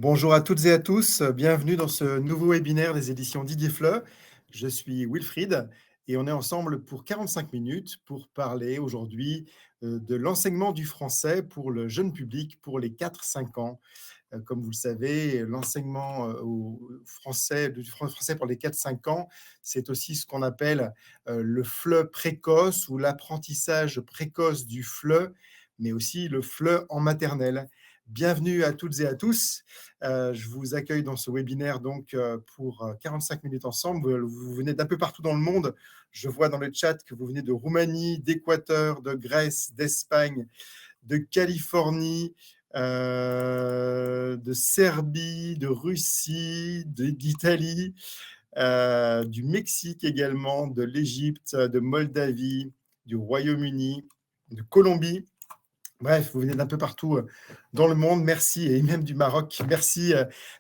Bonjour à toutes et à tous, bienvenue dans ce nouveau webinaire des éditions Didier Fleu. Je suis Wilfried et on est ensemble pour 45 minutes pour parler aujourd'hui de l'enseignement du français pour le jeune public pour les 4-5 ans. Comme vous le savez, l'enseignement au français, du français pour les 4-5 ans, c'est aussi ce qu'on appelle le FLE précoce ou l'apprentissage précoce du FLE, mais aussi le FLE en maternelle. Bienvenue à toutes et à tous. Je vous accueille dans ce webinaire donc pour 45 minutes ensemble. Vous venez d'un peu partout dans le monde. Je vois dans le chat que vous venez de Roumanie, d'Équateur, de Grèce, d'Espagne, de Californie, de Serbie, de Russie, d'Italie, du Mexique également, de l'Égypte, de Moldavie, du Royaume-Uni, de Colombie. Bref, vous venez d'un peu partout dans le monde. Merci, et même du Maroc.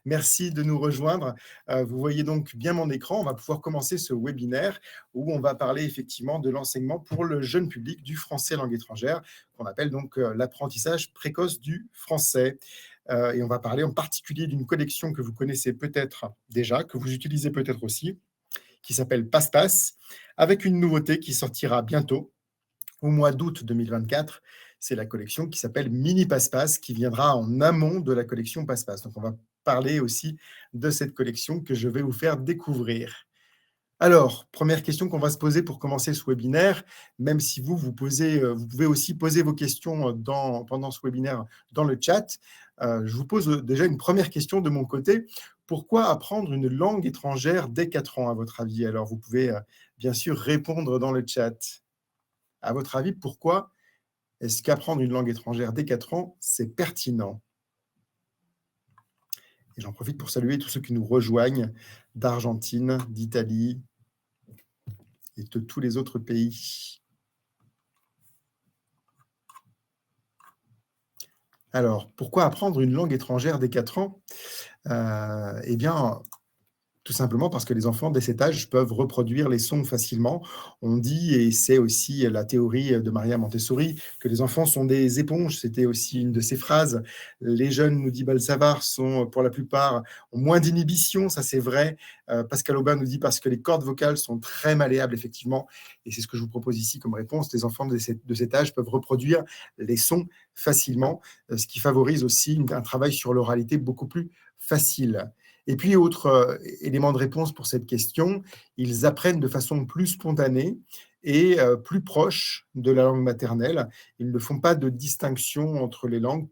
Merci de nous rejoindre. Vous voyez donc bien mon écran. On va pouvoir commencer ce webinaire où on va parler effectivement de l'enseignement pour le jeune public du français langue étrangère, qu'on appelle donc l'apprentissage précoce du français. Et on va parler en particulier d'une collection que vous connaissez peut-être déjà, que vous utilisez peut-être aussi, qui s'appelle Passe-Passe, avec une nouveauté qui sortira bientôt, au mois d'août 2024. C'est la collection qui s'appelle Mini Passe-Passe, qui viendra en amont de la collection Passe-Passe. Donc, on va parler aussi de cette collection que je vais vous faire découvrir. Alors, première question qu'on va se poser pour commencer ce webinaire, même si vous pouvez aussi poser vos questions pendant ce webinaire dans le chat. Je vous pose déjà une première question de mon côté. Pourquoi apprendre une langue étrangère dès 4 ans, à votre avis? Alors, vous pouvez bien sûr répondre dans le chat. À votre avis, pourquoi est-ce qu'apprendre une langue étrangère dès 4 ans, c'est pertinent? Et j'en profite pour saluer tous ceux qui nous rejoignent d'Argentine, d'Italie et de tous les autres pays. Alors, pourquoi apprendre une langue étrangère dès 4 ans? Eh bien, tout simplement parce que les enfants, dès cet âge, peuvent reproduire les sons facilement. On dit, et c'est aussi la théorie de Maria Montessori, que les enfants sont des éponges. C'était aussi une de ses phrases. Les jeunes, nous dit Balsavar, sont pour la plupart ont moins d'inhibition, ça c'est vrai. Pascal Aubin nous dit parce que les cordes vocales sont très malléables, effectivement. Et c'est ce que je vous propose ici comme réponse. Les enfants de cet âge peuvent reproduire les sons facilement, ce qui favorise aussi un travail sur l'oralité beaucoup plus facile. Et puis, autre élément de réponse pour cette question, ils apprennent de façon plus spontanée et plus proche de la langue maternelle. Ils ne font pas de distinction entre les langues,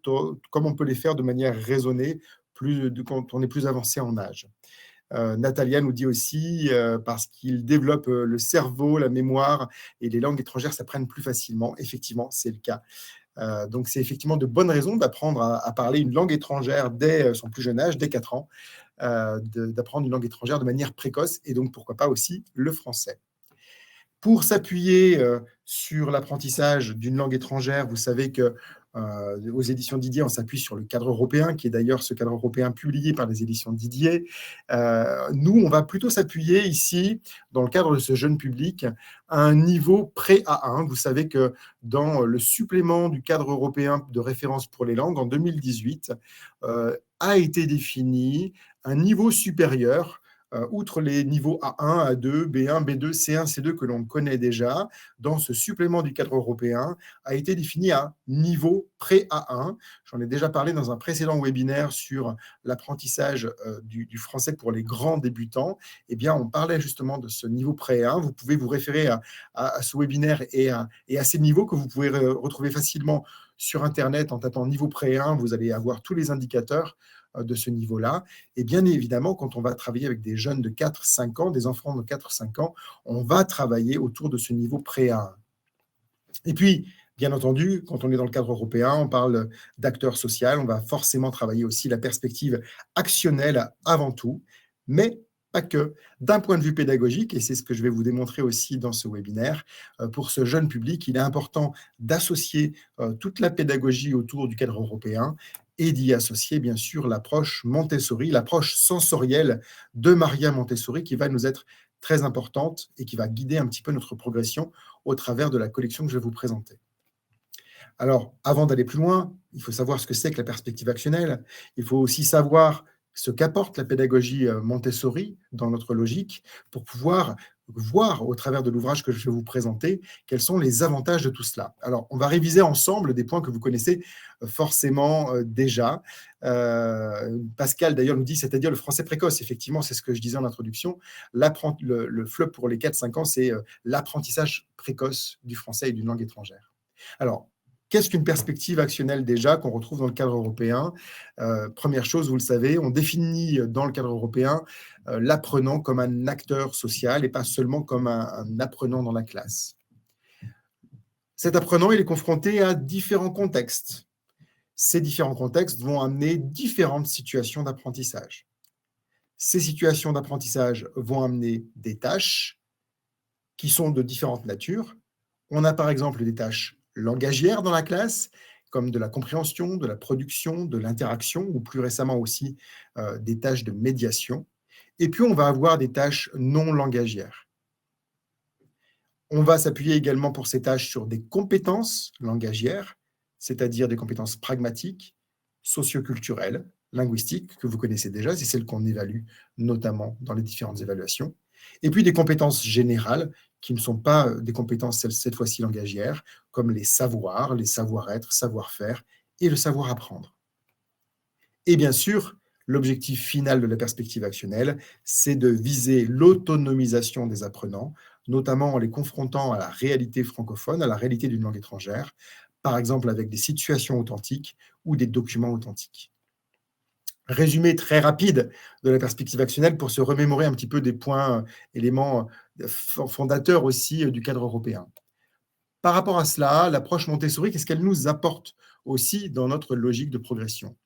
comme on peut les faire de manière raisonnée quand on est plus avancé en âge. Natalia nous dit aussi parce qu'ils développent le cerveau, la mémoire, et les langues étrangères s'apprennent plus facilement. Effectivement, c'est le cas. Donc, c'est effectivement de bonnes raisons d'apprendre à parler une langue étrangère dès son plus jeune âge, dès 4 ans, d'apprendre une langue étrangère de manière précoce, et donc pourquoi pas aussi le français. Pour s'appuyer sur l'apprentissage d'une langue étrangère, vous savez que aux éditions Didier, on s'appuie sur le cadre européen, qui est d'ailleurs ce cadre européen publié par les éditions Didier. Nous, on va plutôt s'appuyer ici, dans le cadre de ce jeune public, à un niveau pré-A1. Vous savez que dans le supplément du cadre européen de référence pour les langues, en 2018, a été défini un niveau supérieur, outre les niveaux A1, A2, B1, B2, C1, C2 que l'on connaît déjà. Dans ce supplément du cadre européen, a été défini un niveau pré-A1. J'en ai déjà parlé dans un précédent webinaire sur l'apprentissage du français pour les grands débutants. Eh bien, on parlait justement de ce niveau pré-A1. Vous pouvez vous référer à ce webinaire et à ces niveaux que vous pouvez retrouver facilement sur Internet en tapant niveau pré-A1. Vous allez avoir tous les indicateurs de ce niveau-là. Et bien évidemment, quand on va travailler avec des jeunes de 4-5 ans, des enfants de 4-5 ans, on va travailler autour de ce niveau pré-A1. Et puis, bien entendu, quand on est dans le cadre européen, on parle d'acteur social, on va forcément travailler aussi la perspective actionnelle avant tout, mais pas que. D'un point de vue pédagogique, et c'est ce que je vais vous démontrer aussi dans ce webinaire, pour ce jeune public, il est important d'associer toute la pédagogie autour du cadre européen et d'y associer, bien sûr, l'approche Montessori, l'approche sensorielle de Maria Montessori, qui va nous être très importante et qui va guider un petit peu notre progression au travers de la collection que je vais vous présenter. Alors, avant d'aller plus loin, il faut savoir ce que c'est que la perspective actionnelle. Il faut aussi savoir ce qu'apporte la pédagogie Montessori dans notre logique pour pouvoir voir au travers de l'ouvrage que je vais vous présenter quels sont les avantages de tout cela. Alors, on va réviser ensemble des points que vous connaissez forcément déjà. Pascal, d'ailleurs, nous dit, c'est-à-dire le français précoce. Effectivement, c'est ce que je disais en introduction. Le FLEP pour les 4-5 ans, c'est l'apprentissage précoce du français et d'une langue étrangère. Alors, qu'est-ce qu'une perspective actionnelle déjà qu'on retrouve dans le cadre européen? Première chose, vous le savez, on définit dans le cadre européen l'apprenant comme un acteur social et pas seulement comme un apprenant dans la classe. Cet apprenant, il est confronté à différents contextes. Ces différents contextes vont amener différentes situations d'apprentissage. Ces situations d'apprentissage vont amener des tâches qui sont de différentes natures. On a par exemple des tâches langagières dans la classe, comme de la compréhension, de la production, de l'interaction, ou plus récemment aussi des tâches de médiation. Et puis, on va avoir des tâches non langagières. On va s'appuyer également pour ces tâches sur des compétences langagières, c'est-à-dire des compétences pragmatiques, socioculturelles, linguistiques, que vous connaissez déjà, c'est celles qu'on évalue notamment dans les différentes évaluations. Et puis des compétences générales qui ne sont pas des compétences cette fois-ci langagières, comme les savoirs, les savoir-être, savoir-faire et le savoir-apprendre. Et bien sûr, l'objectif final de la perspective actionnelle, c'est de viser l'autonomisation des apprenants, notamment en les confrontant à la réalité francophone, à la réalité d'une langue étrangère, par exemple avec des situations authentiques ou des documents authentiques. Résumé très rapide de la perspective actionnelle pour se remémorer un petit peu des points, éléments fondateurs aussi du cadre européen. Par rapport à cela, l'approche Montessori, qu'est-ce qu'elle nous apporte aussi dans notre logique de progression?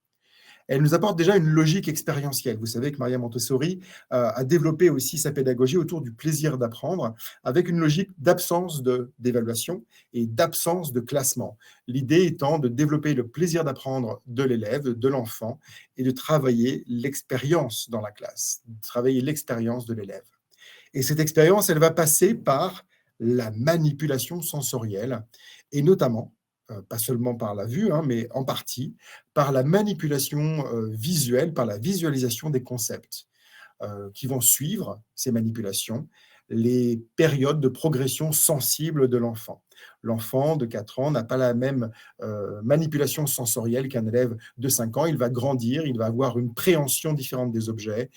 Elle nous apporte déjà une logique expérientielle. Vous savez que Maria Montessori a développé aussi sa pédagogie autour du plaisir d'apprendre, avec une logique d'absence d'évaluation et d'absence de classement. L'idée étant de développer le plaisir d'apprendre de l'élève, de l'enfant, et de travailler l'expérience dans la classe, de travailler l'expérience de l'élève. Et cette expérience, elle va passer par la manipulation sensorielle, et notamment, pas seulement par la vue, mais en partie, par la manipulation visuelle, par la visualisation des concepts qui vont suivre ces manipulations, les périodes de progression sensible de l'enfant. L'enfant de 4 ans n'a pas la même manipulation sensorielle qu'un élève de 5 ans. Il va grandir, il va avoir une préhension différente des objets,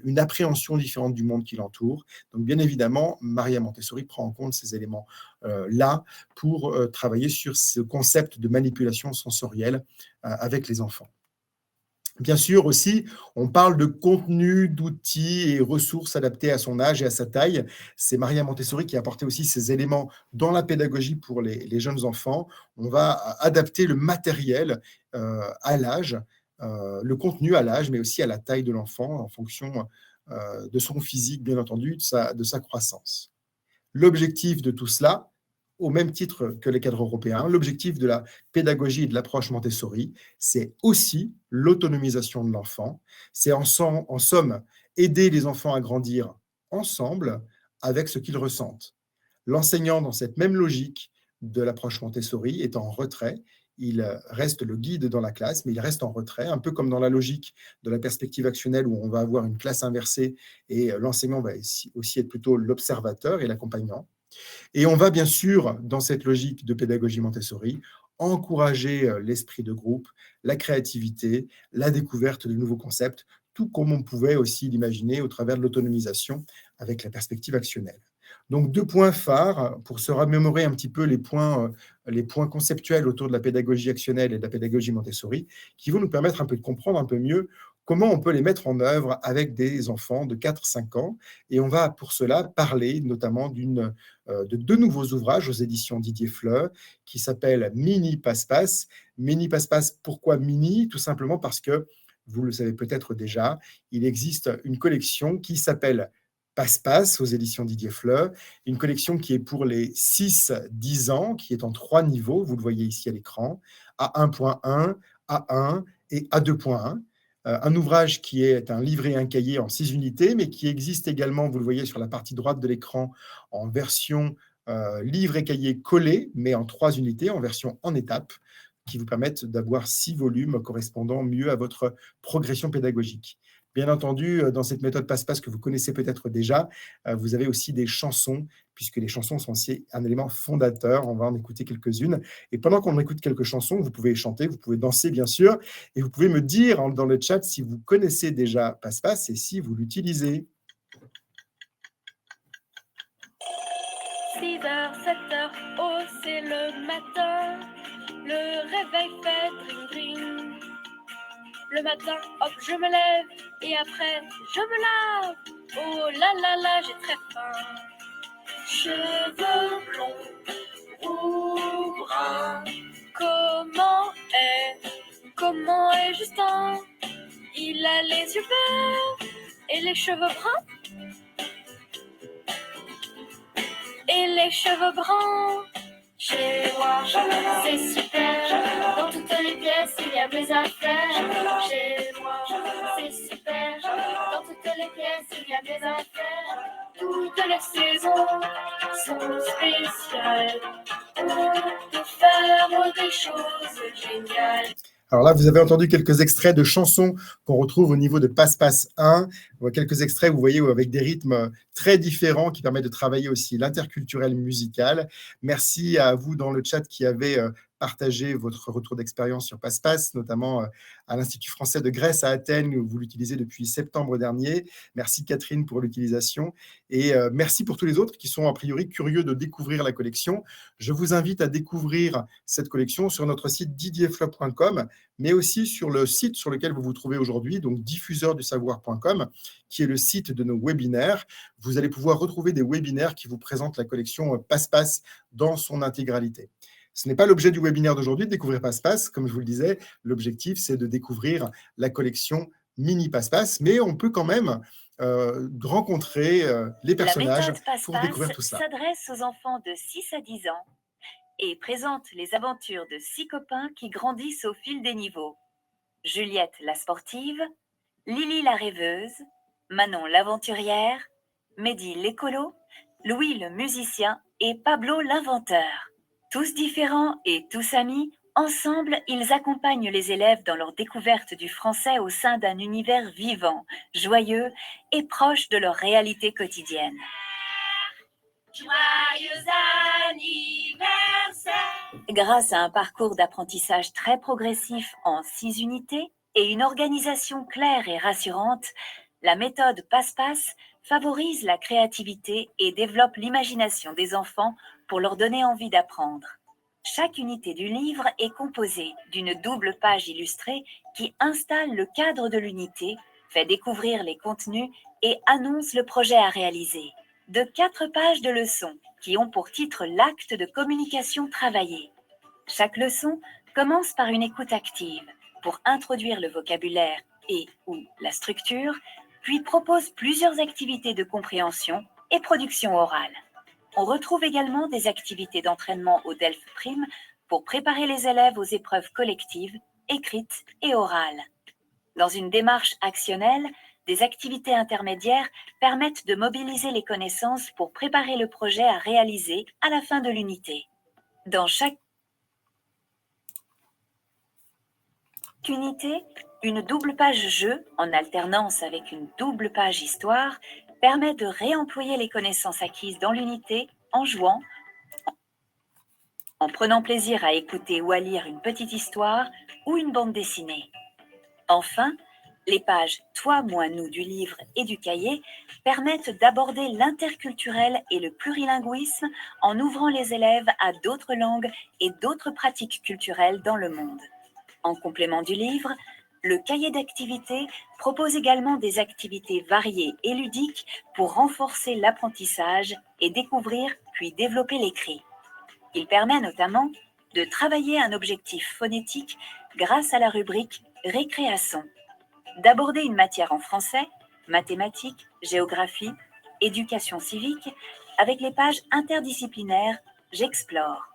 une appréhension différente du monde qui l'entoure. Donc, bien évidemment, Maria Montessori prend en compte ces éléments-là pour travailler sur ce concept de manipulation sensorielle avec les enfants. Bien sûr aussi, on parle de contenu, d'outils et ressources adaptés à son âge et à sa taille. C'est Maria Montessori qui a apporté aussi ces éléments dans la pédagogie pour les jeunes enfants. On va adapter le matériel à l'âge, le contenu à l'âge, mais aussi à la taille de l'enfant en fonction de son physique, bien entendu, de sa croissance. L'objectif de tout cela, au même titre que les cadres européens, l'objectif de la pédagogie et de l'approche Montessori, c'est aussi l'autonomisation de l'enfant. C'est en somme aider les enfants à grandir ensemble avec ce qu'ils ressentent. L'enseignant, dans cette même logique de l'approche Montessori, est en retrait. Il reste le guide dans la classe, mais il reste en retrait, un peu comme dans la logique de la perspective actionnelle où on va avoir une classe inversée et l'enseignant va aussi être plutôt l'observateur et l'accompagnant. Et on va bien sûr, dans cette logique de pédagogie Montessori, encourager l'esprit de groupe, la créativité, la découverte de nouveaux concepts, tout comme on pouvait aussi l'imaginer au travers de l'autonomisation avec la perspective actionnelle. Donc, 2 points phares pour se remémorer un petit peu les points conceptuels autour de la pédagogie actionnelle et de la pédagogie Montessori, qui vont nous permettre un peu de comprendre un peu mieux comment on peut les mettre en œuvre avec des enfants de 4-5 ans. Et on va pour cela parler notamment de 2 nouveaux ouvrages aux éditions Didier Fleu qui s'appellent Mini Passe-Passe. Mini Passe-Passe, pourquoi Mini? Tout simplement parce que, vous le savez peut-être déjà, il existe une collection qui s'appelle Passe-Passe aux éditions Didier Fleu, une collection qui est pour les 6-10 ans, qui est en 3 niveaux, vous le voyez ici à l'écran, A1.1, A1 et A2.1. Un ouvrage qui est un livret et un cahier en 6 unités, mais qui existe également, vous le voyez sur la partie droite de l'écran, en version livre et cahier collé, mais en 3 unités, en version en étapes, qui vous permettent d'avoir 6 volumes correspondant mieux à votre progression pédagogique. Bien entendu, dans cette méthode passe-passe que vous connaissez peut-être déjà, vous avez aussi des chansons, puisque les chansons sont aussi un élément fondateur. On va en écouter quelques-unes. Et pendant qu'on écoute quelques chansons, vous pouvez chanter, vous pouvez danser, bien sûr, et vous pouvez me dire dans le chat si vous connaissez déjà passe-passe et si vous l'utilisez. 6h, 7h, oh c'est le matin, le réveil fait dring dring. Le matin, hop, je me lève et après, je me lave. Oh là là là, j'ai très faim. Cheveux blonds ou bruns, comment est Justin? Il a les yeux verts et les cheveux bruns. Et les cheveux bruns. Chez moi, c'est super. Dans toutes les pièces, il y a mes affaires. Chez moi, c'est super. Dans toutes les pièces, il y a mes affaires. Toutes les saisons sont spéciales. On peut faire des choses géniales. Alors là, vous avez entendu quelques extraits de chansons qu'on retrouve au niveau de Passe-Passe 1. Quelques extraits, vous voyez, avec des rythmes très différents qui permettent de travailler aussi l'interculturel musical. Merci à vous dans le chat qui avez partagé votre retour d'expérience sur Passe-Passe, notamment à l'Institut français de Grèce à Athènes, où vous l'utilisez depuis septembre dernier. Merci Catherine pour l'utilisation. Et merci pour tous les autres qui sont a priori curieux de découvrir la collection. Je vous invite à découvrir cette collection sur notre site didierflop.com, mais aussi sur le site sur lequel vous vous trouvez aujourd'hui, donc diffuseurdusavoir.com, qui est le site de nos webinaires. Vous allez pouvoir retrouver des webinaires qui vous présentent la collection Passe-Passe dans son intégralité. Ce n'est pas l'objet du webinaire d'aujourd'hui de découvrir Passe-Passe. Comme je vous le disais, l'objectif, c'est de découvrir la collection Mini Passe-Passe, mais on peut quand même rencontrer les personnages pour découvrir tout ça. La méthode Passe-Passe s'adresse aux enfants de 6 à 10 ans et présente les aventures de 6 copains qui grandissent au fil des niveaux. Juliette la sportive, Lily la rêveuse, Manon l'aventurière, Mehdi l'écolo, Louis le musicien et Pablo l'inventeur. Tous différents et tous amis, ensemble, ils accompagnent les élèves dans leur découverte du français au sein d'un univers vivant, joyeux et proche de leur réalité quotidienne. Joyeux anniversaire! Grâce à un parcours d'apprentissage très progressif en 6 unités et une organisation claire et rassurante, la méthode Passe-Passe favorise la créativité et développe l'imagination des enfants pour leur donner envie d'apprendre. Chaque unité du livre est composée d'une double page illustrée qui installe le cadre de l'unité, fait découvrir les contenus et annonce le projet à réaliser. De 4 pages de leçons qui ont pour titre l'acte de communication travaillé. Chaque leçon commence par une écoute active pour introduire le vocabulaire et ou la structure, puis propose plusieurs activités de compréhension et production orale. On retrouve également des activités d'entraînement au DELF Prime pour préparer les élèves aux épreuves collectives, écrites et orales. Dans une démarche actionnelle, des activités intermédiaires permettent de mobiliser les connaissances pour préparer le projet à réaliser à la fin de l'unité. Dans chaque unité, une double page jeu, en alternance avec une double page histoire, permet de réemployer les connaissances acquises dans l'unité en jouant, en prenant plaisir à écouter ou à lire une petite histoire ou une bande dessinée. Enfin, les pages Toi, moi, nous du livre et du cahier permettent d'aborder l'interculturel et le plurilinguisme en ouvrant les élèves à d'autres langues et d'autres pratiques culturelles dans le monde. En complément du livre, le cahier d'activités propose également des activités variées et ludiques pour renforcer l'apprentissage et découvrir puis développer l'écrit. Il permet notamment de travailler un objectif phonétique grâce à la rubrique Récréation, d'aborder une matière en français, mathématiques, géographie, éducation civique, avec les pages interdisciplinaires J'explore,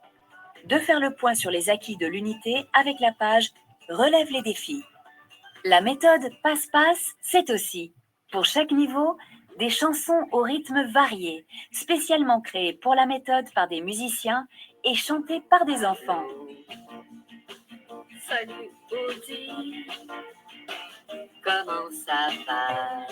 de faire le point sur les acquis de l'unité avec la page Relève les défis. La méthode Passe-Passe, c'est aussi, pour chaque niveau, des chansons au rythme varié, spécialement créées pour la méthode par des musiciens et chantées par des enfants. Salut Ozzy, Comment ça va?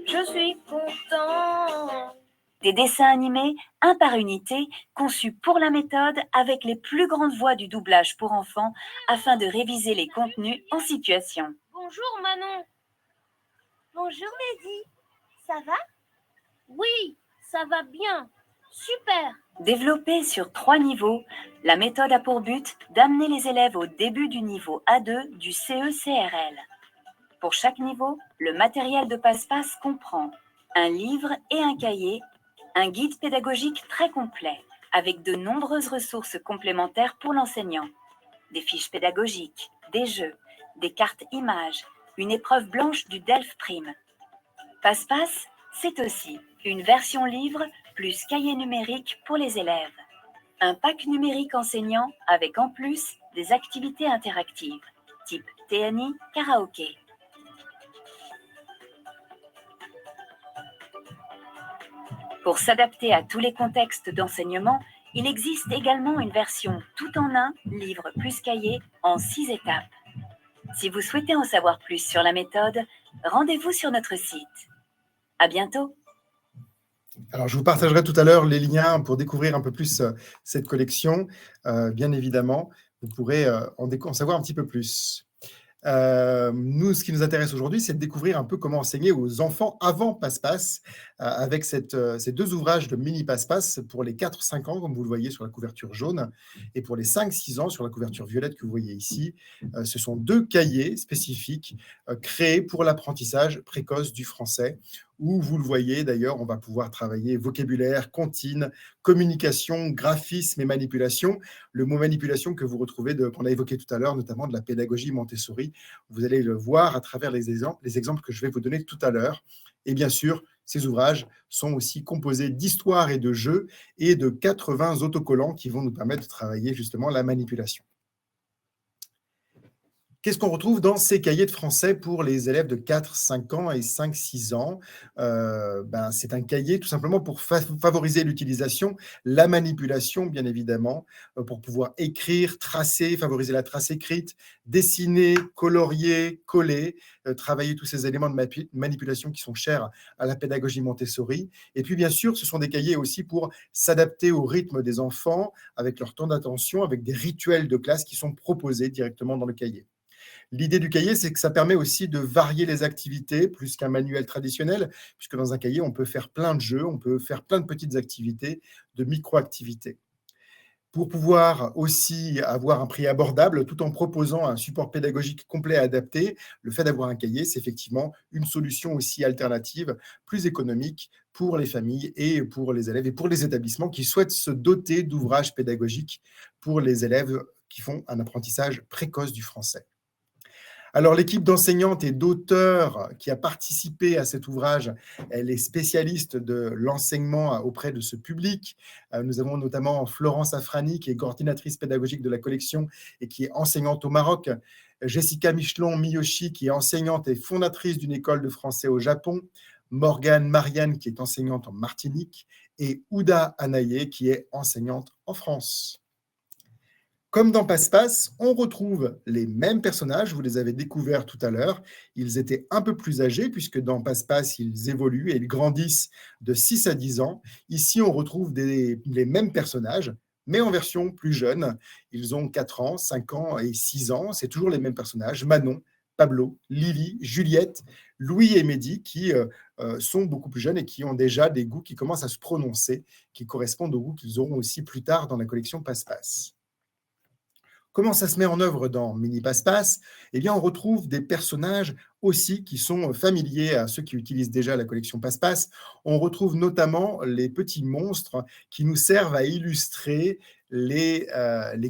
je suis content. Des dessins animés, un par unité, conçus pour la méthode avec les plus grandes voix du doublage pour enfants afin de réviser les contenus en situation. Bonjour Manon. Bonjour Mehdi, ça va? Oui, ça va bien. Super. Développée sur 3 niveaux, la méthode a pour but d'amener les élèves au début du niveau A2 du CE-CRL. Pour chaque niveau, le matériel de Passe-Passe comprend un livre et un cahier, un guide pédagogique très complet, avec de nombreuses ressources complémentaires pour l'enseignant, des fiches pédagogiques, des jeux, des cartes images, une épreuve blanche du DELF Prime. Passe-Passe, c'est aussi une version livre plus cahier numérique pour les élèves. Un pack numérique enseignant avec en plus des activités interactives, type TNI, karaoké. Pour s'adapter à tous les contextes d'enseignement, il existe également une version tout en un, livre plus cahier, en 6 étapes. Si vous souhaitez en savoir plus sur la méthode, rendez-vous sur notre site. À bientôt! Alors, je vous partagerai tout à l'heure les liens pour découvrir un peu plus cette collection. Bien évidemment, vous pourrez en savoir un petit peu plus. Nous, ce qui nous intéresse aujourd'hui, c'est de découvrir un peu comment enseigner aux enfants avant Passe-Passe avec ces 2 ouvrages de mini Passe-Passe pour les 4-5 ans, comme vous le voyez sur la couverture jaune, et pour les 5-6 ans sur la couverture violette que vous voyez ici. Ce sont 2 cahiers spécifiques créés pour l'apprentissage précoce du français, où vous le voyez d'ailleurs, on va pouvoir travailler vocabulaire, comptine, communication, graphisme et manipulation. Le mot manipulation que vous retrouvez, qu'on a évoqué tout à l'heure, notamment de la pédagogie Montessori. Vous allez le voir à travers les exemples que je vais vous donner tout à l'heure. Et bien sûr, ces ouvrages sont aussi composés d'histoires et de jeux et de 80 autocollants qui vont nous permettre de travailler justement la manipulation. Qu'est-ce qu'on retrouve dans ces cahiers de français pour les élèves de 4, 5 ans et 5, 6 ans? C'est un cahier tout simplement pour favoriser l'utilisation, la manipulation, bien évidemment, pour pouvoir écrire, tracer, favoriser la trace écrite, dessiner, colorier, coller, travailler tous ces éléments de manipulation qui sont chers à la pédagogie Montessori. Et puis, bien sûr, ce sont des cahiers aussi pour s'adapter au rythme des enfants, avec leur temps d'attention, avec des rituels de classe qui sont proposés directement dans le cahier. L'idée du cahier, c'est que ça permet aussi de varier les activités plus qu'un manuel traditionnel, puisque dans un cahier, on peut faire plein de jeux, on peut faire plein de petites activités, de micro-activités. Pour pouvoir aussi avoir un prix abordable tout en proposant un support pédagogique complet et adapté, le fait d'avoir un cahier, c'est effectivement une solution aussi alternative, plus économique pour les familles et pour les élèves et pour les établissements qui souhaitent se doter d'ouvrages pédagogiques pour les élèves qui font un apprentissage précoce du français. Alors, l'équipe d'enseignantes et d'auteurs qui a participé à cet ouvrage, elle est spécialiste de l'enseignement auprès de ce public. Nous avons notamment Florence Afrani, qui est coordinatrice pédagogique de la collection et qui est enseignante au Maroc. Jessica Michelon-Miyoshi, qui est enseignante et fondatrice d'une école de français au Japon. Morgane Marianne, qui est enseignante en Martinique. Et Ouda Anaye, qui est enseignante en France. Comme dans Passe-Passe, on retrouve les mêmes personnages, vous les avez découverts tout à l'heure. Ils étaient un peu plus âgés, puisque dans Passe-Passe, ils évoluent et ils grandissent de 6 à 10 ans. Ici, on retrouve les mêmes personnages, mais en version plus jeune. Ils ont 4 ans, 5 ans et 6 ans. C'est toujours les mêmes personnages, Manon, Pablo, Lily, Juliette, Louis et Mehdi, qui sont beaucoup plus jeunes et qui ont déjà des goûts qui commencent à se prononcer, qui correspondent aux goûts qu'ils auront aussi plus tard dans la collection Passe-Passe. Comment ça se met en œuvre dans Mini Passe-Passe? Eh bien, on retrouve des personnages aussi qui sont familiers à ceux qui utilisent déjà la collection Passe-Passe. On retrouve notamment les petits monstres qui nous servent à illustrer les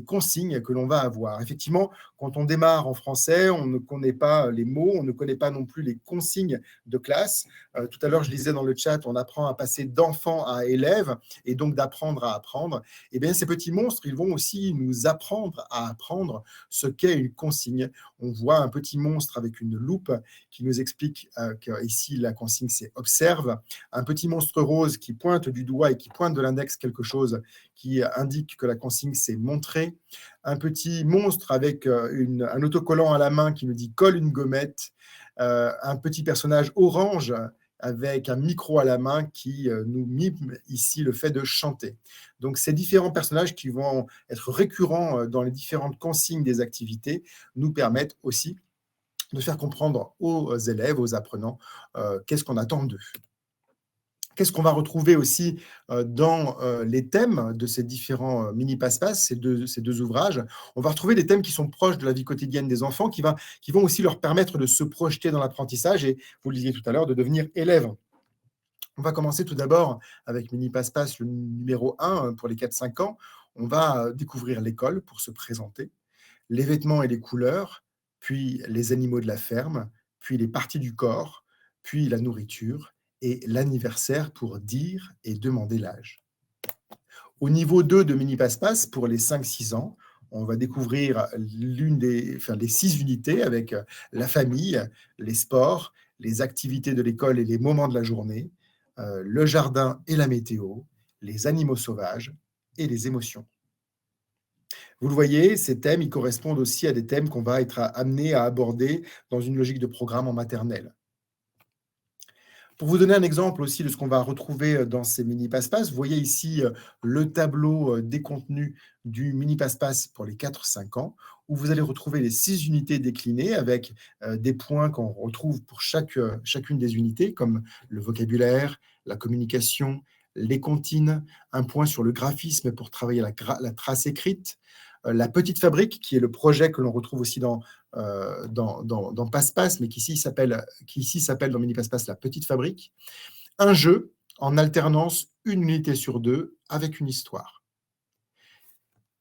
consignes que l'on va avoir. Effectivement, quand on démarre en français, on ne connaît pas les mots, on ne connaît pas non plus les consignes de classe. Tout à l'heure, je lisais dans le chat, on apprend à passer d'enfant à élève et donc d'apprendre à apprendre. Eh bien, ces petits monstres, ils vont aussi nous apprendre à apprendre ce qu'est une consigne. On voit un petit monstre avec une loupe qui nous explique qu'ici, la consigne, c'est « observe ». Un petit monstre rose qui pointe du doigt et qui pointe de l'index quelque chose qui indique que la consigne, c'est « montrer ». Un petit monstre avec un autocollant à la main qui nous dit « colle une gommette ». Un petit personnage orange avec un micro à la main qui nous mime ici le fait de chanter. Donc, ces différents personnages qui vont être récurrents dans les différentes consignes des activités nous permettent aussi de faire comprendre aux élèves, aux apprenants, qu'est-ce qu'on attend d'eux. Qu'est-ce qu'on va retrouver aussi dans les thèmes de ces différents mini-passe-passe, ces deux ouvrages? On va retrouver des thèmes qui sont proches de la vie quotidienne des enfants, qui vont aussi leur permettre de se projeter dans l'apprentissage et, vous le disiez tout à l'heure, de devenir élève. On va commencer tout d'abord avec mini-passe-passe, le numéro 1 pour les 4-5 ans. On va découvrir l'école pour se présenter, les vêtements et les couleurs, puis les animaux de la ferme, puis les parties du corps, puis la nourriture, et l'anniversaire pour dire et demander l'âge. Au niveau 2 de Mini Passe-Passe, pour les 5-6 ans, on va découvrir les 6 unités avec la famille, les sports, les activités de l'école et les moments de la journée, le jardin et la météo, les animaux sauvages et les émotions. Vous le voyez, ces thèmes, ils correspondent aussi à des thèmes qu'on va être amené à aborder dans une logique de programme en maternelle. Pour vous donner un exemple aussi de ce qu'on va retrouver dans ces mini passe-passe, vous voyez ici le tableau des contenus du mini passe-passe pour les 4-5 ans, où vous allez retrouver les 6 unités déclinées avec des points qu'on retrouve pour chacune des unités, comme le vocabulaire, la communication, les comptines, un point sur le graphisme pour travailler la trace écrite, la petite fabrique, qui est le projet que l'on retrouve aussi dans Passe-Passe, mais qui ici s'appelle dans Mini Passe-Passe la petite fabrique. Un jeu en alternance, une unité sur 2, avec une histoire.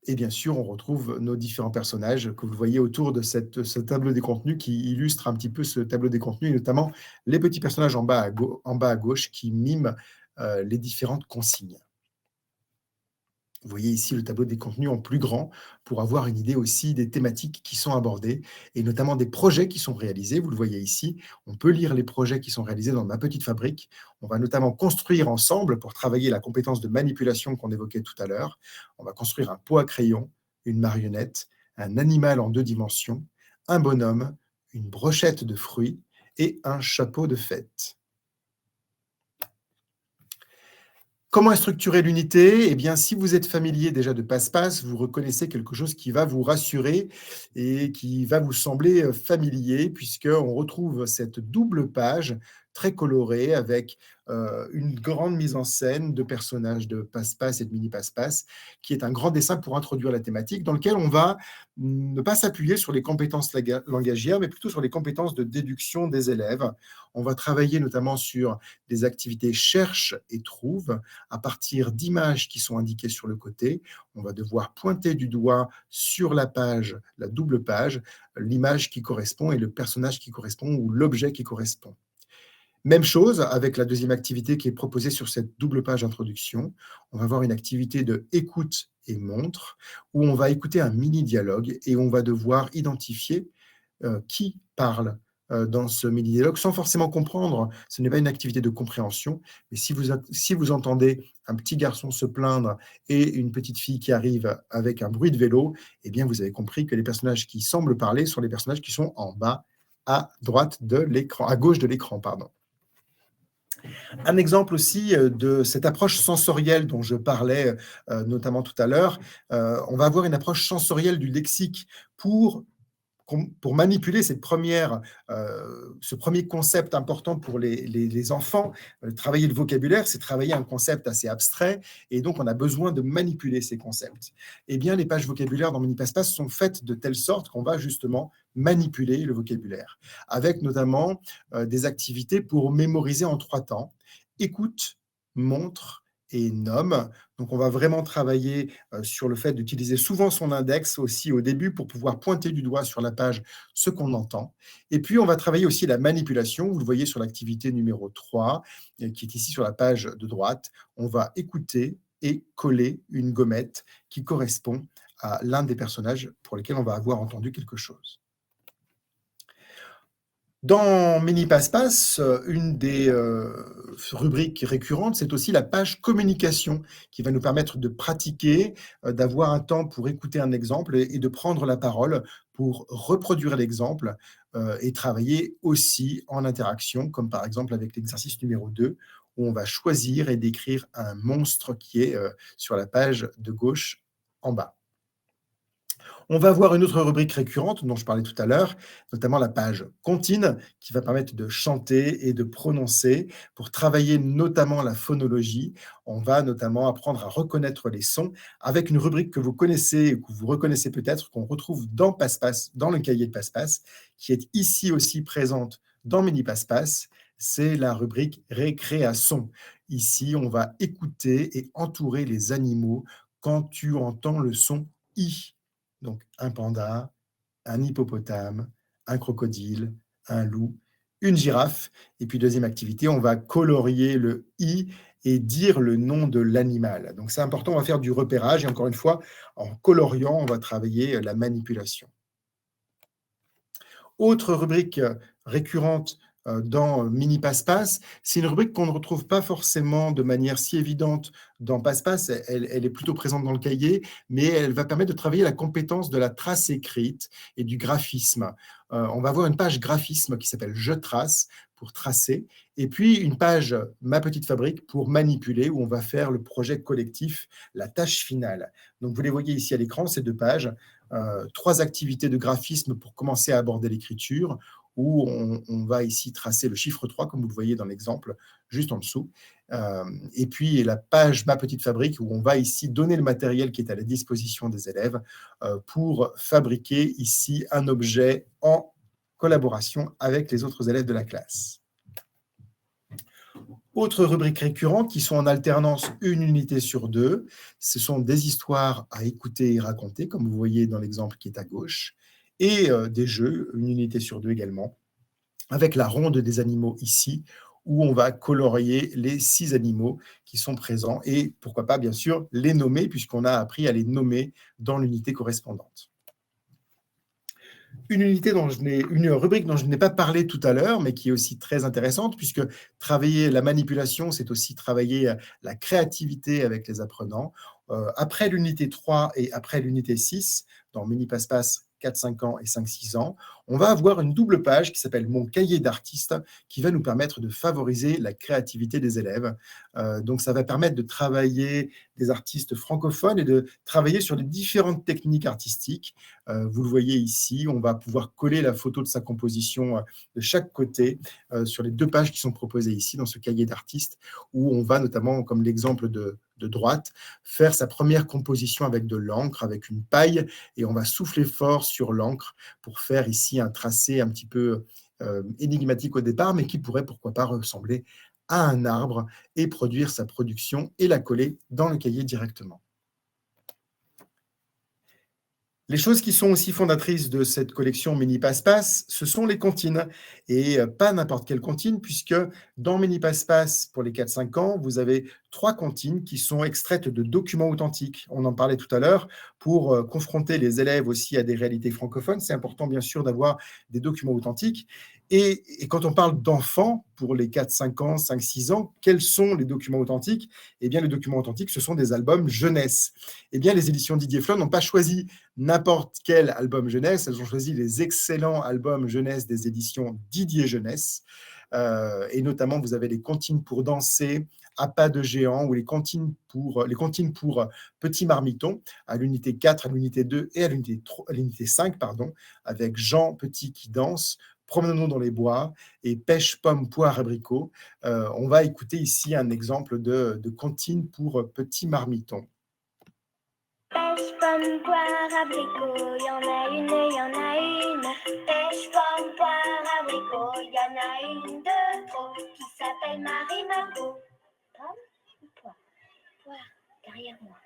Et bien sûr, on retrouve nos différents personnages que vous voyez autour de ce tableau des contenus qui illustre un petit peu ce tableau des contenus, et notamment les petits personnages en bas à gauche qui miment les différentes consignes. Vous voyez ici le tableau des contenus en plus grand pour avoir une idée aussi des thématiques qui sont abordées et notamment des projets qui sont réalisés. Vous le voyez ici, on peut lire les projets qui sont réalisés dans ma petite fabrique. On va notamment construire ensemble pour travailler la compétence de manipulation qu'on évoquait tout à l'heure. On va construire un pot à crayon, une marionnette, un animal en 2 dimensions, un bonhomme, une brochette de fruits et un chapeau de fête. Comment est structurée l'unité? Eh bien, si vous êtes familier déjà de Passe-Passe, vous reconnaissez quelque chose qui va vous rassurer et qui va vous sembler familier, puisqu'on retrouve cette double page très colorée avec une grande mise en scène de personnages de Passe-Passe et de Mini Passe-Passe, qui est un grand dessin pour introduire la thématique, dans lequel on va ne pas s'appuyer sur les compétences langagières, mais plutôt sur les compétences de déduction des élèves. On va travailler notamment sur des activités cherche et trouve, à partir d'images qui sont indiquées sur le côté. On va devoir pointer du doigt sur la page, la double page, l'image qui correspond et le personnage qui correspond ou l'objet qui correspond. Même chose avec la deuxième activité qui est proposée sur cette double page introduction. On va avoir une activité de écoute et montre, où on va écouter un mini-dialogue et on va devoir identifier qui parle dans ce mini-dialogue, sans forcément comprendre. Ce n'est pas une activité de compréhension, mais si vous entendez un petit garçon se plaindre et une petite fille qui arrive avec un bruit de vélo, eh bien vous avez compris que les personnages qui semblent parler sont les personnages qui sont en bas à droite de l'écran, à gauche de l'écran, pardon. Un exemple aussi de cette approche sensorielle dont je parlais notamment tout à l'heure, on va avoir une approche sensorielle du lexique pour manipuler ce premier concept important pour les enfants. Travailler le vocabulaire, c'est travailler un concept assez abstrait, et donc on a besoin de manipuler ces concepts. Eh bien, les pages vocabulaires dans Mini Passe-Passe sont faites de telle sorte qu'on va justement manipuler le vocabulaire, avec notamment des activités pour mémoriser en 3 temps: écoute, montre et nomme. Donc, on va vraiment travailler sur le fait d'utiliser souvent son index aussi au début pour pouvoir pointer du doigt sur la page ce qu'on entend. Et puis, on va travailler aussi la manipulation. Vous le voyez sur l'activité numéro 3, qui est ici sur la page de droite. On va écouter et coller une gommette qui correspond à l'un des personnages pour lesquels on va avoir entendu quelque chose. Dans Mini Passe-Passe, une des rubriques récurrentes, c'est aussi la page communication qui va nous permettre de pratiquer, d'avoir un temps pour écouter un exemple et de prendre la parole pour reproduire l'exemple et travailler aussi en interaction, comme par exemple avec l'exercice numéro 2, où on va choisir et décrire un monstre qui est sur la page de gauche en bas. On va voir une autre rubrique récurrente dont je parlais tout à l'heure, notamment la page comptine, qui va permettre de chanter et de prononcer pour travailler notamment la phonologie. On va notamment apprendre à reconnaître les sons avec une rubrique que vous connaissez, que vous reconnaissez peut-être, qu'on retrouve dans Passe-Passe, dans le cahier de Passe-Passe, qui est ici aussi présente dans Mini Passe-Passe. C'est la rubrique récréation. Ici, on va écouter et entourer les animaux quand tu entends le son I. Donc, un panda, un hippopotame, un crocodile, un loup, une girafe. Et puis, deuxième activité, on va colorier le i et dire le nom de l'animal. Donc, c'est important, on va faire du repérage. Et encore une fois, en coloriant, on va travailler la manipulation. Autre rubrique récurrente dans Mini Passe-Passe, c'est une rubrique qu'on ne retrouve pas forcément de manière si évidente dans Passe-Passe. Elle est plutôt présente dans le cahier, mais elle va permettre de travailler la compétence de la trace écrite et du graphisme. On va avoir une page graphisme qui s'appelle « Je trace » pour tracer, et puis une page « Ma petite fabrique » pour manipuler, où on va faire le projet collectif, la tâche finale. Donc vous les voyez ici à l'écran, ces deux pages. 3 activités de graphisme pour commencer à aborder l'écriture, où on va ici tracer le chiffre 3, comme vous le voyez dans l'exemple, juste en dessous. Et puis la page « Ma petite fabrique » où on va ici donner le matériel qui est à la disposition des élèves pour fabriquer ici un objet en collaboration avec les autres élèves de la classe. Autres rubriques récurrentes qui sont en alternance une unité sur 2, ce sont des histoires à écouter et raconter, comme vous voyez dans l'exemple qui est à gauche, et des jeux, une unité sur 2 également, avec la ronde des animaux ici, où on va colorier les 6 animaux qui sont présents, et pourquoi pas bien sûr les nommer, puisqu'on a appris à les nommer dans l'unité correspondante. Une rubrique dont je n'ai pas parlé tout à l'heure, mais qui est aussi très intéressante, puisque travailler la manipulation, c'est aussi travailler la créativité avec les apprenants. Après l'unité 3 et après l'unité 6, dans Mini Passe-Passe 4-5 ans et 5-6 ans, on va avoir une double page qui s'appelle « Mon cahier d'artiste » qui va nous permettre de favoriser la créativité des élèves. Donc, ça va permettre de travailler des artistes francophones et de travailler sur les différentes techniques artistiques. Vous le voyez ici, on va pouvoir coller la photo de sa composition de chaque côté sur les 2 pages qui sont proposées ici dans ce cahier d'artiste, où on va notamment, comme l'exemple de droite, faire sa première composition avec de l'encre, avec une paille, et on va souffler fort sur l'encre pour faire ici un tracé un petit peu énigmatique au départ, mais qui pourrait, pourquoi pas, ressembler à un arbre et produire sa production et la coller dans le cahier directement. Les choses qui sont aussi fondatrices de cette collection Mini Passe-Passe, ce sont les comptines. Et pas n'importe quelle comptine, puisque dans Mini Passe-Passe, pour les 4-5 ans, vous avez 3 comptines qui sont extraites de documents authentiques. On en parlait tout à l'heure. Pour confronter les élèves aussi à des réalités francophones, c'est important bien sûr d'avoir des documents authentiques. Et quand on parle d'enfants, pour les 4-5 ans, 5-6 ans, quels sont les documents authentiques? Eh bien, les documents authentiques, ce sont des albums jeunesse. Eh bien, les éditions Didier Flon n'ont pas choisi n'importe quel album jeunesse, elles ont choisi les excellents albums jeunesse des éditions Didier Jeunesse. Et notamment, vous avez les comptines pour danser, à pas de géant, ou les comptines pour petits marmitons, à l'unité 4, à l'unité 2 et à l'unité 5, avec Jean Petit qui danse, Promenons dans les bois et Pêche, pomme, poire, abricot. On va écouter ici un exemple de comptine pour petits marmitons. Pêche, pomme, poire, abricot, y en a une et y en a une. Pêche, pomme, poire, abricot, y en a une de trop qui s'appelle Marie Margot. Pomme ou poire? Poire, derrière moi.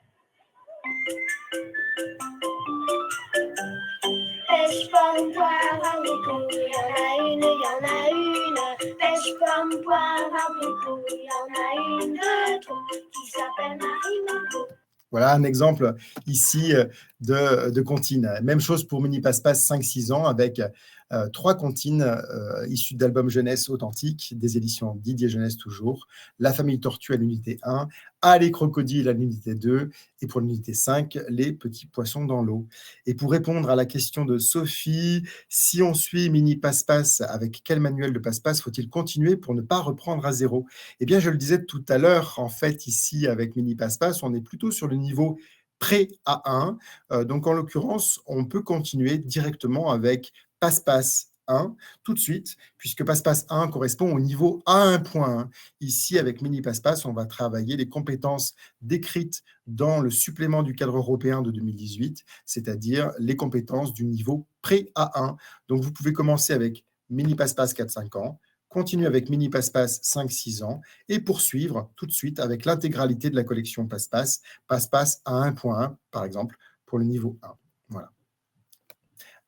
Pêche, pomme, poire, abricot, y en a une, y en a une. Pêche, pomme, poire, abricot, y en a une de trop qui s'appelle Marie Margot. Voilà un exemple ici de comptine. Même chose pour Mini Passe-Passe 5-6 ans avec 3 comptines issues d'albums jeunesse authentiques, des éditions Didier Jeunesse toujours, La famille Tortue à l'unité 1, Ah les crocodiles à l'unité 2, et pour l'unité 5, Les petits poissons dans l'eau. Et pour répondre à la question de Sophie, si on suit Mini Passe-Passe, avec quel manuel de Passe-Passe faut-il continuer pour ne pas reprendre à zéro? Eh bien, je le disais tout à l'heure, en fait, ici, avec Mini Passe-Passe, on est plutôt sur le niveau pré-A1. Donc, en l'occurrence, on peut continuer directement avec Passe-Passe 1 tout de suite, puisque Passe-Passe 1 correspond au niveau A1.1. Ici, avec Mini Passe-Passe, on va travailler les compétences décrites dans le supplément du cadre européen de 2018, c'est-à-dire les compétences du niveau pré-A1. Donc, vous pouvez commencer avec Mini Passe-Passe 4-5 ans, continuer avec Mini Passe-Passe 5-6 ans et poursuivre tout de suite avec l'intégralité de la collection Passe-Passe, Passe-Passe à 1.1, par exemple, pour le niveau 1. Voilà.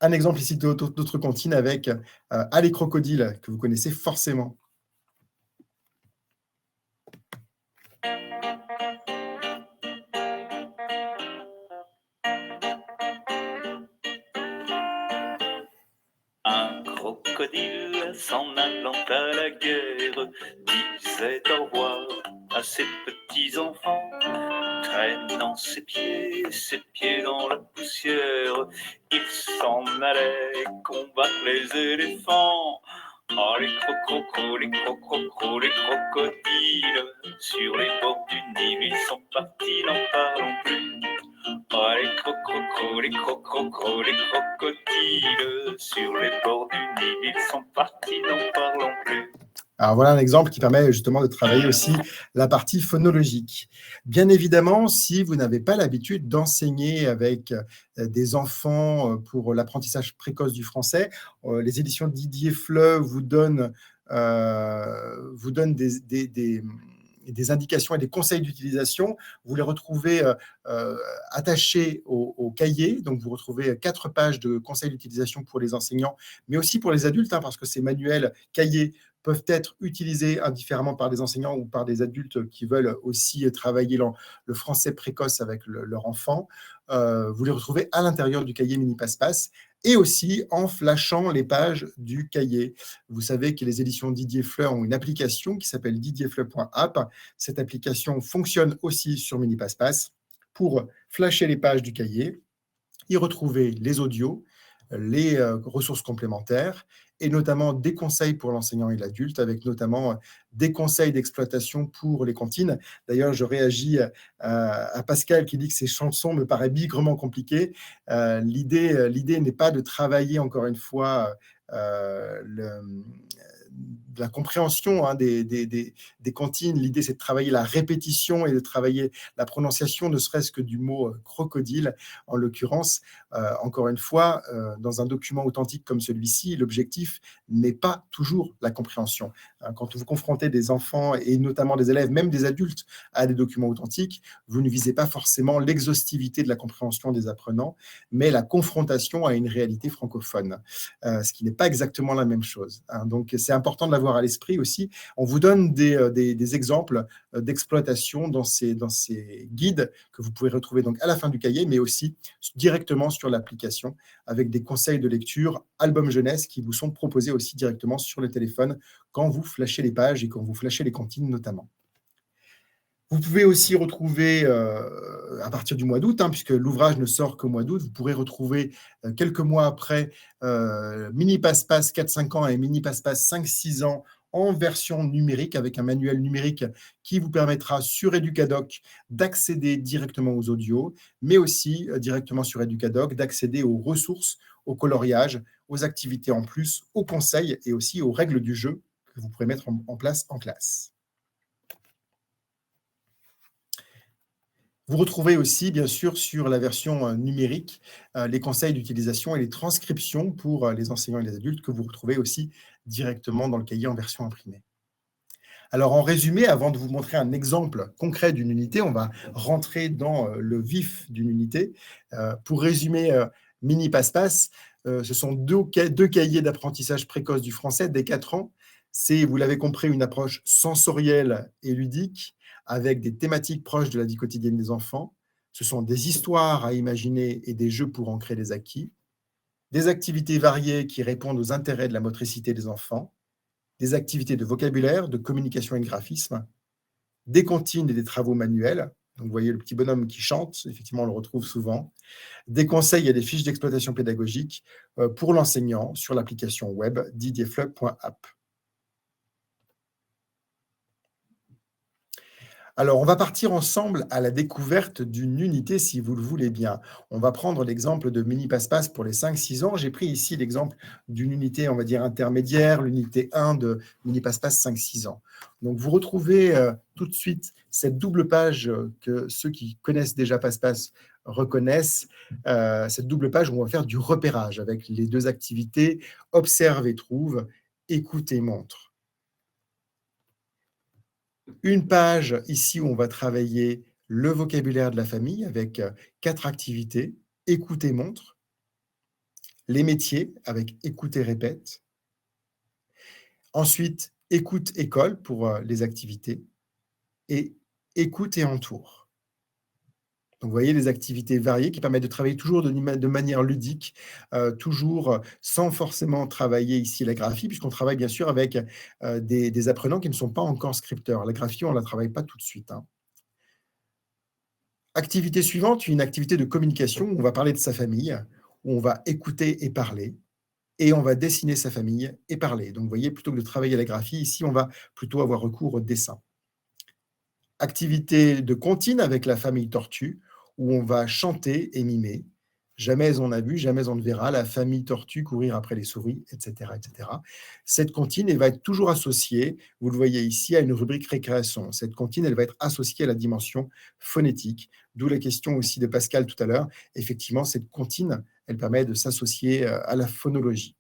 Un exemple ici d'autres comptines avec Ah les crocodiles, que vous connaissez forcément. Un crocodile s'en allant à la guerre disait au revoir à ses petits enfants, traînant ses pieds dans la poussière. Il s'en allait combattre les éléphants. Oh les crocodiles, sur les bords du Nil, ils sont partis, n'en parlons plus. Oh les crocodiles, sur les bords du Nil, ils sont partis, n'en parlons plus. Alors voilà un exemple qui permet justement de travailler aussi la partie phonologique. Bien évidemment, si vous n'avez pas l'habitude d'enseigner avec des enfants pour l'apprentissage précoce du français, les éditions Didier Fleuve vous donnent des indications et des conseils d'utilisation. Vous les retrouvez attachés au cahier. Donc, vous retrouvez 4 pages de conseils d'utilisation pour les enseignants, mais aussi pour les adultes, parce que ces manuels cahiers peuvent être utilisés indifféremment par des enseignants ou par des adultes qui veulent aussi travailler le français précoce avec leur enfant. Vous les retrouvez à l'intérieur du cahier Mini Passe-Passe et aussi en flashant les pages du cahier. Vous savez que les éditions Didier Fleur ont une application qui s'appelle didierfleur.app. Cette application fonctionne aussi sur Mini Passe-Passe pour flasher les pages du cahier, y retrouver les audios, les ressources complémentaires et notamment des conseils pour l'enseignant et l'adulte, avec notamment des conseils d'exploitation pour les comptines. D'ailleurs, je réagis à Pascal qui dit que ces chansons me paraissent bigrement compliquées. L'idée n'est pas de travailler, encore une fois, de la compréhension des comptines. L'idée, c'est de travailler la répétition et de travailler la prononciation, ne serait-ce que du mot crocodile, en l'occurrence. Encore une fois, dans un document authentique comme celui-ci, l'objectif n'est pas toujours la compréhension. Quand vous confrontez des enfants, et notamment des élèves, même des adultes, à des documents authentiques, vous ne visez pas forcément l'exhaustivité de la compréhension des apprenants, mais la confrontation à une réalité francophone, ce qui n'est pas exactement la même chose. Donc, c'est important de l'avoir à l'esprit aussi. On vous donne des exemples d'exploitation dans ces guides que vous pouvez retrouver donc à la fin du cahier, mais aussi directement sur l'application avec des conseils de lecture, albums jeunesse qui vous sont proposés aussi directement sur le téléphone quand vous flashez les pages et quand vous flashez les comptines notamment. Vous pouvez aussi retrouver, à partir du mois d'août, puisque l'ouvrage ne sort qu'au mois d'août, vous pourrez retrouver quelques mois après Mini Passe-Passe 4-5 ans et Mini Passe-Passe 5-6 ans en version numérique, avec un manuel numérique qui vous permettra sur Educadoc d'accéder directement aux audios, mais aussi directement sur Educadoc d'accéder aux ressources, au coloriage, aux activités en plus, aux conseils et aussi aux règles du jeu que vous pourrez mettre en place en classe. Vous retrouvez aussi, bien sûr, sur la version numérique, les conseils d'utilisation et les transcriptions pour les enseignants et les adultes que vous retrouvez aussi directement dans le cahier en version imprimée. Alors, en résumé, avant de vous montrer un exemple concret d'une unité, on va rentrer dans le vif d'une unité. Pour résumer Mini Passe-Passe, ce sont deux cahiers d'apprentissage précoce du français dès 4 ans. C'est, vous l'avez compris, une approche sensorielle et ludique, avec des thématiques proches de la vie quotidienne des enfants. Ce sont des histoires à imaginer et des jeux pour ancrer les acquis. des activités variées qui répondent aux intérêts de la motricité des enfants, des activités de vocabulaire, de communication et de graphisme, des comptines et des travaux manuels. Donc, vous voyez le petit bonhomme qui chante, effectivement, on le retrouve souvent. Des conseils et des fiches d'exploitation pédagogique pour l'enseignant sur l'application web didierflub.app. Alors, on va partir ensemble à la découverte d'une unité, si vous le voulez bien. On va prendre l'exemple de Mini Passe-Passe pour les 5-6 ans. J'ai pris ici l'exemple d'une unité, on va dire, intermédiaire, l'unité 1 de Mini Passe-Passe 5-6 ans. Donc, vous retrouvez tout de suite cette double page que ceux qui connaissent déjà Passe-Passe reconnaissent, cette double page où on va faire du repérage avec les deux activités observe et trouve, écoute et montre. Une page ici où on va travailler le vocabulaire de la famille avec 4 activités, écoute et montre, les métiers avec écoute et répète, ensuite écoute école pour les activités et écoute et entoure. Donc, vous voyez les activités variées qui permettent de travailler toujours de manière ludique, toujours sans forcément travailler ici la graphie, puisqu'on travaille bien sûr avec des apprenants qui ne sont pas encore scripteurs. La graphie, on ne la travaille pas tout de suite. Activité suivante, une activité de communication où on va parler de sa famille, où on va écouter et parler, et on va dessiner sa famille et parler. Donc, vous voyez, plutôt que de travailler la graphie, ici, on va plutôt avoir recours au dessin. Activité de comptine avec la famille tortue, où on va chanter et mimer. Jamais on n'a vu, jamais on ne verra la famille tortue courir après les souris, etc. etc. Cette comptine, elle va être toujours associée, vous le voyez ici, à une rubrique récréation. Cette comptine, elle va être associée à la dimension phonétique, d'où la question aussi de Pascal tout à l'heure. Effectivement, cette comptine, elle permet de s'associer à la phonologie.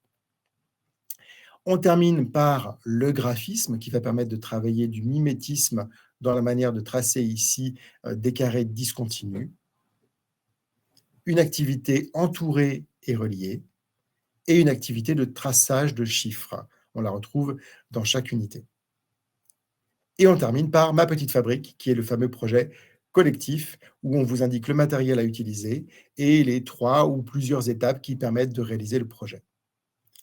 On termine par le graphisme qui va permettre de travailler du mimétisme dans la manière de tracer ici des carrés discontinus. Une activité entourée et reliée et une activité de traçage de chiffres. On la retrouve dans chaque unité. Et on termine par Ma Petite Fabrique, qui est le fameux projet collectif où on vous indique le matériel à utiliser et les 3 ou plusieurs étapes qui permettent de réaliser le projet.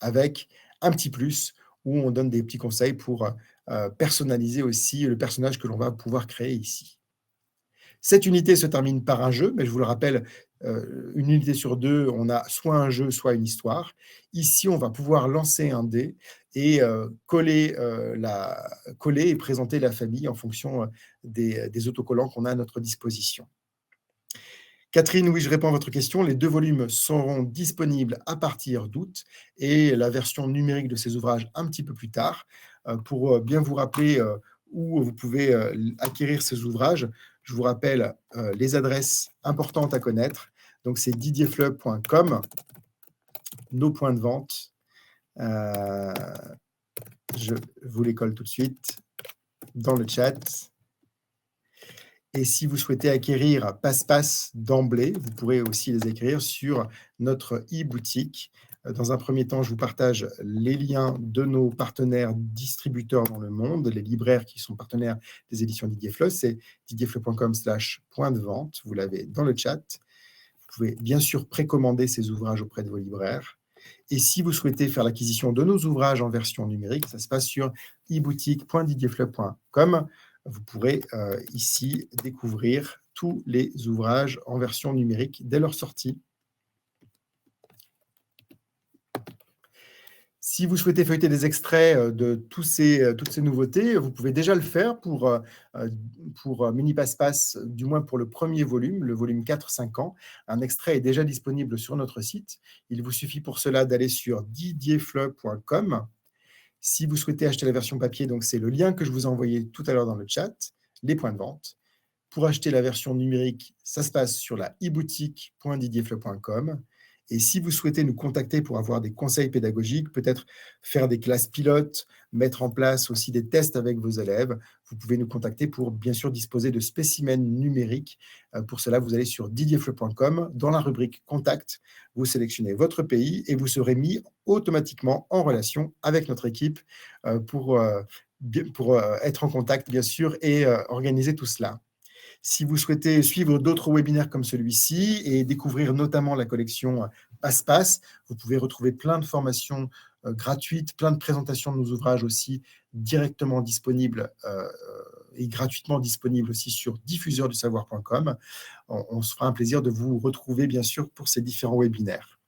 Avec un petit plus où on donne des petits conseils pour personnaliser aussi le personnage que l'on va pouvoir créer ici. Cette unité se termine par un jeu, mais je vous le rappelle, une unité sur 2, on a soit un jeu, soit une histoire. Ici, on va pouvoir lancer un dé et coller et présenter la famille en fonction des autocollants qu'on a à notre disposition. Catherine, oui, je réponds à votre question. Les 2 volumes seront disponibles à partir d'août et la version numérique de ces ouvrages un petit peu plus tard. Pour bien vous rappeler où vous pouvez acquérir ces ouvrages, je vous rappelle les adresses importantes à connaître. Donc, c'est didierflub.com, nos points de vente. Je vous les colle tout de suite dans le chat. Et si vous souhaitez acquérir Passe-Passe d'emblée, vous pourrez aussi les acquérir sur notre e-boutique. Dans un premier temps, je vous partage les liens de nos partenaires distributeurs dans le monde, les libraires qui sont partenaires des éditions Didier Fleu. C'est didierfleu.com/point de vente. Vous l'avez dans le chat. Vous pouvez bien sûr précommander ces ouvrages auprès de vos libraires. Et si vous souhaitez faire l'acquisition de nos ouvrages en version numérique, ça se passe sur e-boutique.didierfleu.com. Vous pourrez ici découvrir tous les ouvrages en version numérique dès leur sortie. Si vous souhaitez feuilleter des extraits de toutes ces nouveautés, vous pouvez déjà le faire pour Mini Passe-Passe, du moins pour le premier volume, le volume 4-5 ans. Un extrait est déjà disponible sur notre site. Il vous suffit pour cela d'aller sur didierfleu.com. Si vous souhaitez acheter la version papier, donc c'est le lien que je vous ai envoyé tout à l'heure dans le chat, les points de vente. Pour acheter la version numérique, ça se passe sur la e-boutique.didierfleu.com. Et si vous souhaitez nous contacter pour avoir des conseils pédagogiques, peut-être faire des classes pilotes, mettre en place aussi des tests avec vos élèves, vous pouvez nous contacter pour bien sûr disposer de spécimens numériques. Pour cela, vous allez sur didierfleu.com. Dans la rubrique Contact, vous sélectionnez votre pays et vous serez mis automatiquement en relation avec notre équipe pour être en contact, bien sûr, et organiser tout cela. Si vous souhaitez suivre d'autres webinaires comme celui-ci et découvrir notamment la collection Passe-Passe, vous pouvez retrouver plein de formations gratuites, plein de présentations de nos ouvrages aussi directement disponibles et gratuitement disponibles aussi sur diffuseurdusavoir.com. On se fera un plaisir de vous retrouver bien sûr pour ces différents webinaires.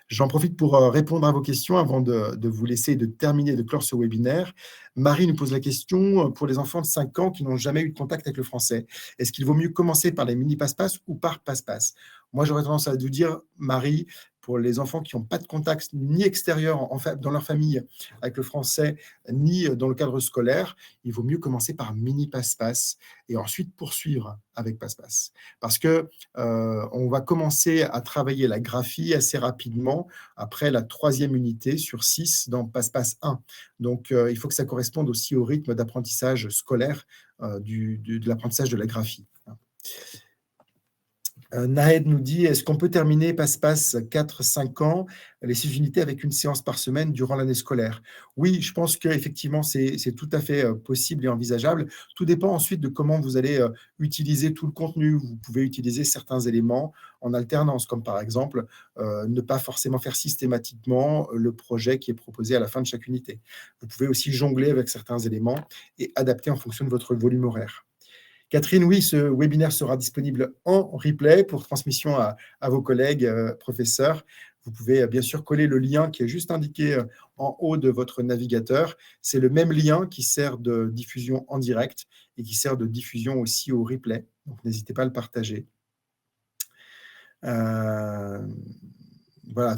J'en profite pour répondre à vos questions avant de vous laisser de terminer, de clore ce webinaire. Marie nous pose la question pour les enfants de 5 ans qui n'ont jamais eu de contact avec le français. Est-ce qu'il vaut mieux commencer par les mini passe-passe ou par passe-passe? Moi, j'aurais tendance à vous dire, Marie, pour les enfants qui n'ont pas de contact ni extérieur dans leur famille avec le français, ni dans le cadre scolaire, il vaut mieux commencer par mini passe-passe et ensuite poursuivre avec passe-passe. Parce que on va commencer à travailler la graphie assez rapidement après la 3e unité sur 6 dans passe-passe 1. Donc, il faut que ça corresponde aussi au rythme d'apprentissage scolaire de l'apprentissage de la graphie. Nahed nous dit, est-ce qu'on peut terminer passe-passe 4-5 ans, les 6 unités avec une séance par semaine durant l'année scolaire? Oui, je pense qu'effectivement, c'est tout à fait possible et envisageable. Tout dépend ensuite de comment vous allez utiliser tout le contenu. Vous pouvez utiliser certains éléments en alternance, comme par exemple ne pas forcément faire systématiquement le projet qui est proposé à la fin de chaque unité. Vous pouvez aussi jongler avec certains éléments et adapter en fonction de votre volume horaire. Catherine, oui, ce webinaire sera disponible en replay pour transmission à vos collègues professeurs. Vous pouvez bien sûr coller le lien qui est juste indiqué en haut de votre navigateur. C'est le même lien qui sert de diffusion en direct et qui sert de diffusion aussi au replay. Donc, n'hésitez pas à le partager. Voilà,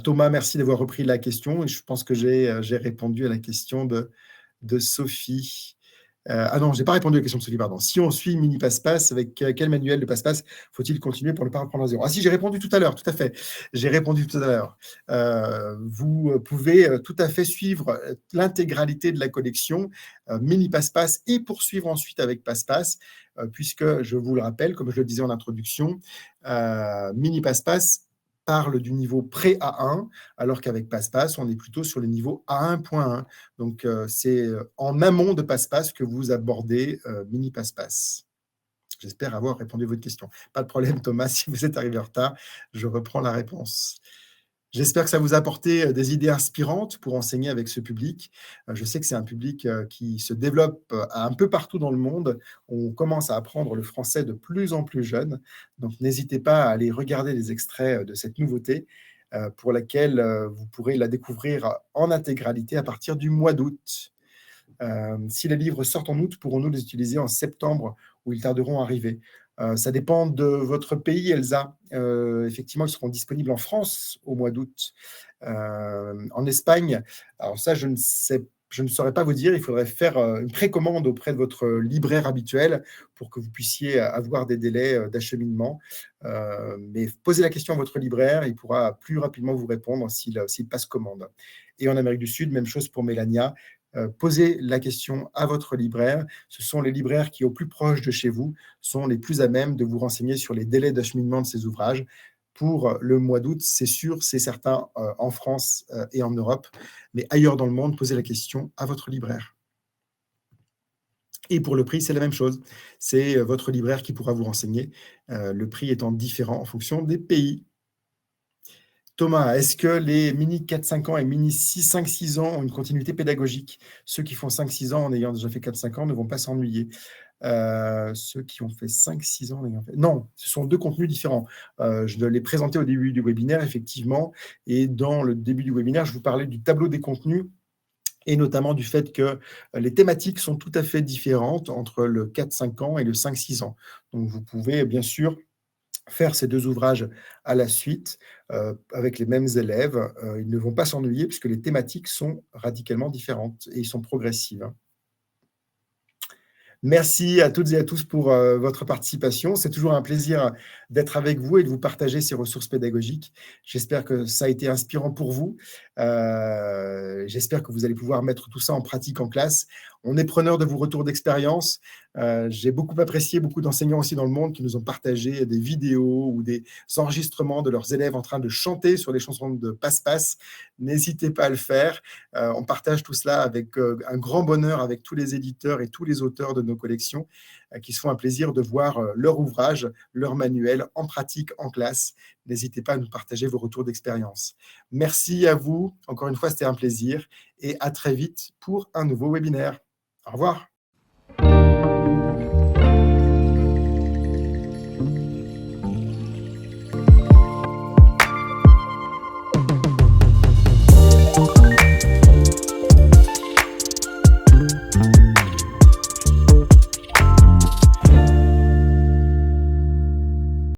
Thomas, merci d'avoir repris la question. Et je pense que j'ai répondu à la question de Sophie. Ah non, je n'ai pas répondu à la question de Sophie, pardon. Si on suit mini passe-passe, avec quel manuel de passe-passe faut-il continuer pour ne pas reprendre à zéro? Ah si, j'ai répondu tout à l'heure, tout à fait. J'ai répondu tout à l'heure. Vous pouvez tout à fait suivre l'intégralité de la collection mini passe-passe et poursuivre ensuite avec passe-passe, puisque, je vous le rappelle, comme je le disais en introduction, mini passe-passe parle du niveau pré-A1, alors qu'avec passe-passe, on est plutôt sur le niveau A1.1. Donc, c'est en amont de passe-passe que vous abordez mini passe-passe. J'espère avoir répondu à votre question. Pas de problème, Thomas, si vous êtes arrivé en retard, je reprends la réponse. J'espère que ça vous a apporté des idées inspirantes pour enseigner avec ce public. Je sais que c'est un public qui se développe un peu partout dans le monde. On commence à apprendre le français de plus en plus jeune. Donc, n'hésitez pas à aller regarder les extraits de cette nouveauté pour laquelle vous pourrez la découvrir en intégralité à partir du mois d'août. Si les livres sortent en août, pourrons-nous les utiliser en septembre ou ils tarderont à arriver? Ça dépend de votre pays, Elsa. Effectivement, ils seront disponibles en France au mois d'août. En Espagne, alors ça, je ne saurais pas vous dire. Il faudrait faire une précommande auprès de votre libraire habituel pour que vous puissiez avoir des délais d'acheminement. Mais posez la question à votre libraire, il pourra plus rapidement vous répondre s'il passe commande. Et en Amérique du Sud, même chose pour Mélania. Posez la question à votre libraire. Ce sont les libraires qui, au plus proche de chez vous, sont les plus à même de vous renseigner sur les délais d'acheminement de ces ouvrages. Pour le mois d'août, c'est sûr, c'est certain en France et en Europe, mais ailleurs dans le monde, posez la question à votre libraire. Et pour le prix, c'est la même chose. C'est votre libraire qui pourra vous renseigner, le prix étant différent en fonction des pays. Thomas, est-ce que les mini 4-5 ans et mini 5-6 ans ont une continuité pédagogique? Ceux qui font 5-6 ans en ayant déjà fait 4-5 ans ne vont pas s'ennuyer. Ceux qui ont fait 5-6 ans en ayant fait... Non, ce sont deux contenus différents. Je l'ai présenté au début du webinaire, effectivement, et dans le début du webinaire, je vous parlais du tableau des contenus et notamment du fait que les thématiques sont tout à fait différentes entre le 4-5 ans et le 5-6 ans. Donc, vous pouvez bien sûr faire ces deux ouvrages à la suite avec les mêmes élèves. Ils ne vont pas s'ennuyer puisque les thématiques sont radicalement différentes et ils sont progressives. Merci à toutes et à tous pour votre participation. C'est toujours un plaisir d'être avec vous et de vous partager ces ressources pédagogiques. J'espère que ça a été inspirant pour vous. J'espère que vous allez pouvoir mettre tout ça en pratique en classe. On est preneur de vos retours d'expérience. J'ai beaucoup apprécié, beaucoup d'enseignants aussi dans le monde qui nous ont partagé des vidéos ou des enregistrements de leurs élèves en train de chanter sur les chansons de Passe-Passe. N'hésitez pas à le faire. On partage tout cela avec un grand bonheur avec tous les éditeurs et tous les auteurs de nos collections qui se font un plaisir de voir leur ouvrage, leur manuel en pratique, en classe. N'hésitez pas à nous partager vos retours d'expérience. Merci à vous. Encore une fois, c'était un plaisir et à très vite pour un nouveau webinaire. Au revoir.